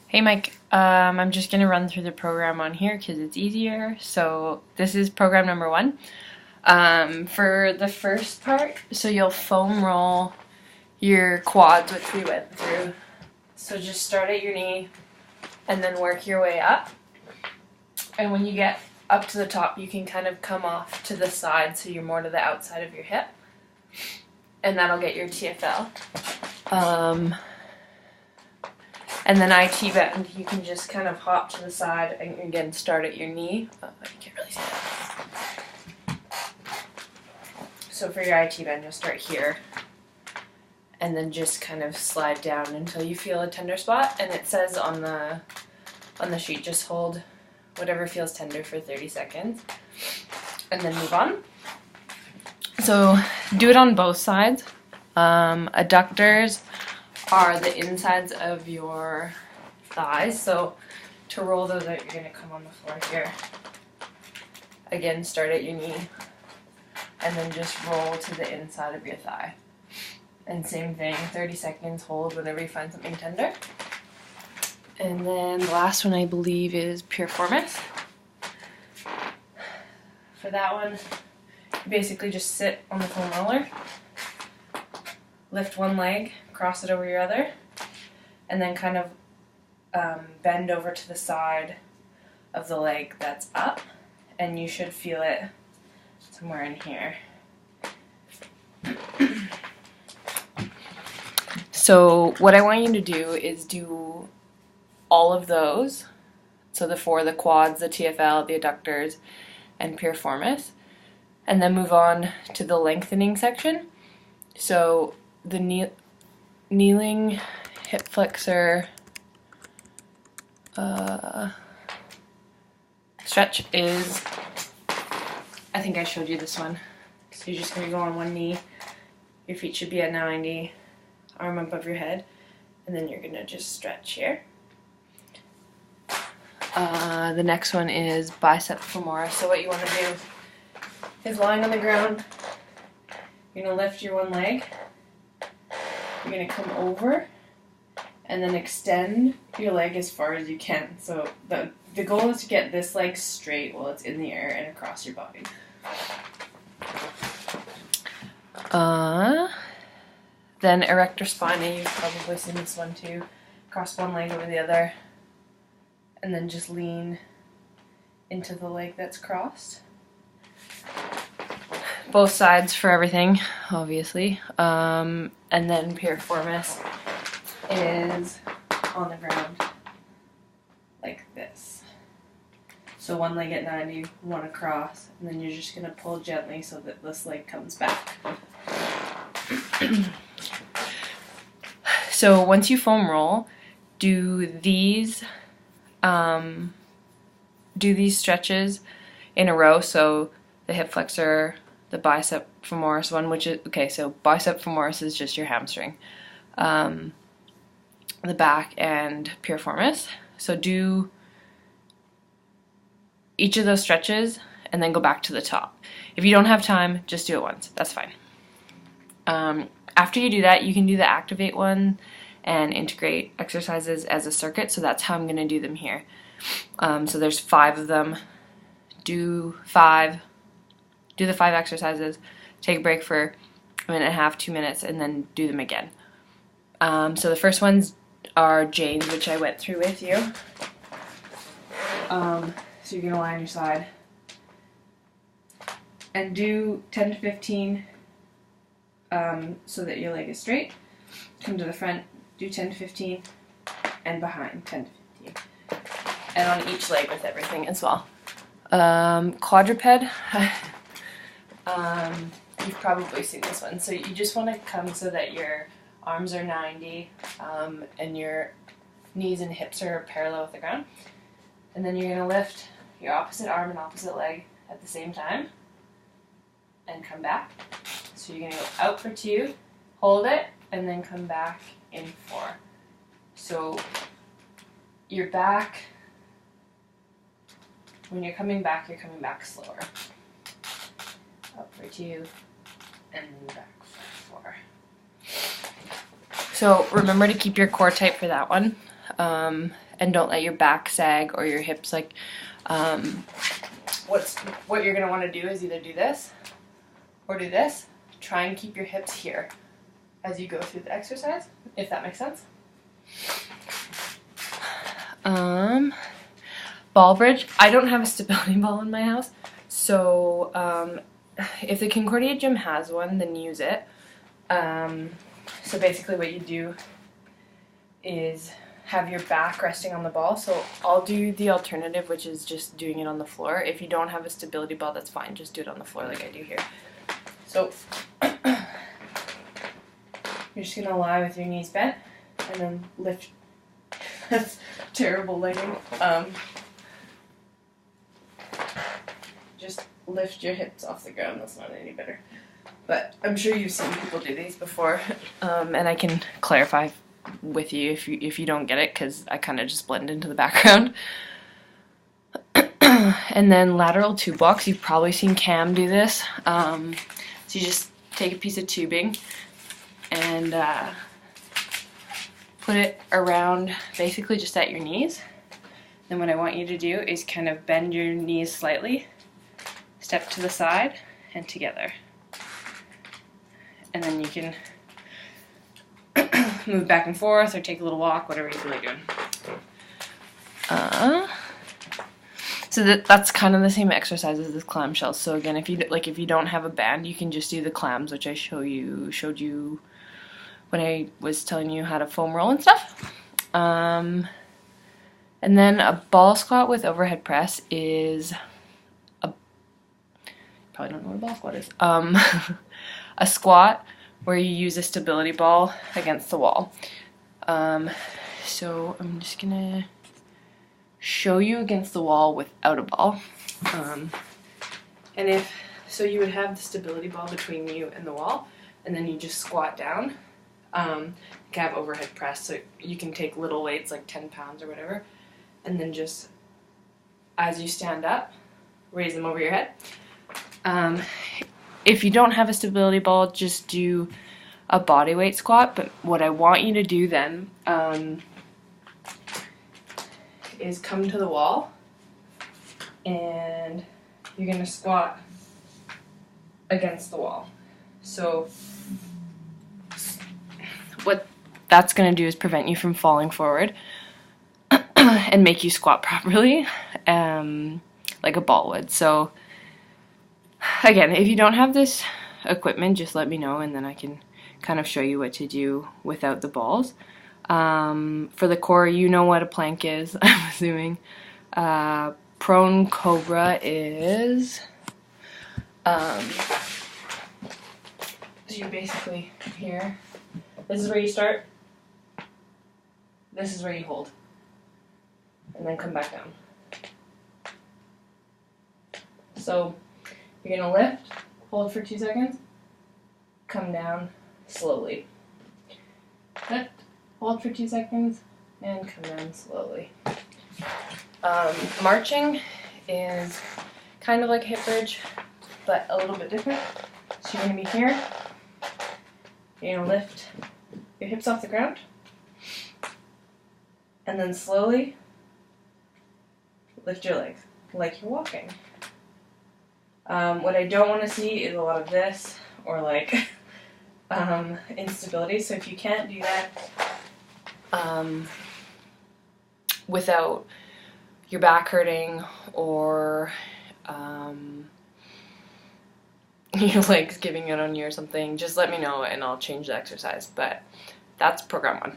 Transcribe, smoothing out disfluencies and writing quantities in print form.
Hey Mike, I'm just going to run through the program on here because it's easier. So this is program number 1. For the first part, so you'll foam roll your quads, which we went through. So just start at your knee and then work your way up. And when you get up to the top, you can kind of come off to the side so you're more to the outside of your hip. And that'll get your TFL. And then IT bend, you can just kind of hop to the side and again start at your knee. Oh, you can't really see that. So for your IT bend, you'll start here and then just kind of slide down until you feel a tender spot. And it says on the sheet, just hold whatever feels tender for 30 seconds and then move on. So do it on both sides. Adductors are the insides of your thighs. So to roll those out, you're going to come on the floor here. Again, start at your knee and then just roll to the inside of your thigh. And same thing, 30 seconds, hold whenever you find something tender. And then the last one I believe is piriformis. For that one, you basically just sit on the foam roller, lift one leg, cross it over your other, and then kind of bend over to the side of the leg that's up, and you should feel it somewhere in here. So what I want you to do is do all of those, so the quads, the TFL, the adductors, and piriformis, and then move on to the lengthening section. So the kneeling, hip flexor stretch is, I think I showed you this one. So you're just going to go on one knee, your feet should be at 90, arm above your head, and then you're going to just stretch here. The next one is bicep femoris. So what you want to do is lying on the ground, you're going to lift your one leg, you're going to come over and then extend your leg as far as you can. So the goal is to get this leg straight while it's in the air and across your body. Then erector spine, you've probably seen this one too. Cross one leg over the other and then just lean into the leg that's crossed. Both sides for everything, obviously. And then piriformis is on the ground like this. So one leg at 90, one across, and then you're just going to pull gently so that this leg comes back. So once you foam roll, do these stretches in a row. So the hip flexor, the bicep femoris one, which is, okay, so bicep femoris is just your hamstring. The back and piriformis. So do each of those stretches and then go back to the top. If you don't have time, just do it once. That's fine. After you do that, you can do the activate one and integrate exercises as a circuit. So that's how I'm going to do them here. So there's 5 of them. Do the 5 exercises, take a break for a minute and a half, 2 minutes, and then do them again. So the first ones are Janes, which I went through with you. So you're going to lie on your side and do 10 to 15 so that your leg is straight. Come to the front, do 10 to 15, and behind 10 to 15. And on each leg with everything as well. Quadruped, you've probably seen this one. So you just want to come so that your arms are 90 and your knees and hips are parallel with the ground. And then you're going to lift your opposite arm and opposite leg at the same time and come back. So you're going to go out for 2, hold it, and then come back in 4. So your back, when you're coming back slower. Up for 2 and back for 4. So remember to keep your core tight for that one. and don't let your back sag or your hips like, what you're gonna wanna do is either do this or do this. Try and keep your hips here as you go through the exercise, if that makes sense. Ball bridge. I don't have a stability ball in my house, so if the Concordia gym has one, then use it. So basically what you do is have your back resting on the ball. So I'll do the alternative, which is just doing it on the floor. If you don't have a stability ball, that's fine. Just do it on the floor like I do here. So you're just gonna lie with your knees bent and then lift. That's terrible legging. Just lift your hips off the ground. That's not any better. But I'm sure you've seen people do these before, and I can clarify with you if you don't get it, because I kind of just blend into the background. And then lateral tube walks. You've probably seen Cam do this. So you just take a piece of tubing and put it around basically just at your knees. Then what I want you to do is kind of bend your knees slightly, step to the side, and together. And then you can move back and forth or take a little walk, whatever you feel like doing. So that's kind of the same exercise as this clamshell. So again, if you don't have a band, you can just do the clams, which I showed you when I was telling you how to foam roll and stuff. And then a ball squat with overhead press is probably don't know what a ball squat is. A squat where you use a stability ball against the wall. So I'm just gonna show you against the wall without a ball. And so you would have the stability ball between you and the wall, and then you just squat down. You can have overhead press, so you can take little weights like 10 pounds or whatever, and then just as you stand up, raise them over your head. If you don't have a stability ball, just do a body weight squat. But what I want you to do then is come to the wall, and you're going to squat against the wall. So what that's going to do is prevent you from falling forward and make you squat properly, like a ball would. So again, if you don't have this equipment, just let me know, and then I can kind of show you what to do without the balls. For the core, you know what a plank is, I'm assuming. Prone cobra is, so you're basically here. This is where you start. This is where you hold. And then come back down. So you're going to lift, hold for 2 seconds, come down slowly. Lift, hold for 2 seconds, and come down slowly. Marching is kind of like a hip bridge, but a little bit different. So you're going to be here. You're going to lift your hips off the ground, and then slowly lift your legs like you're walking. What I don't want to see is a lot of this or like instability. So if you can't do that without your back hurting or your legs giving out on you or something, just let me know and I'll change the exercise. But that's program 1.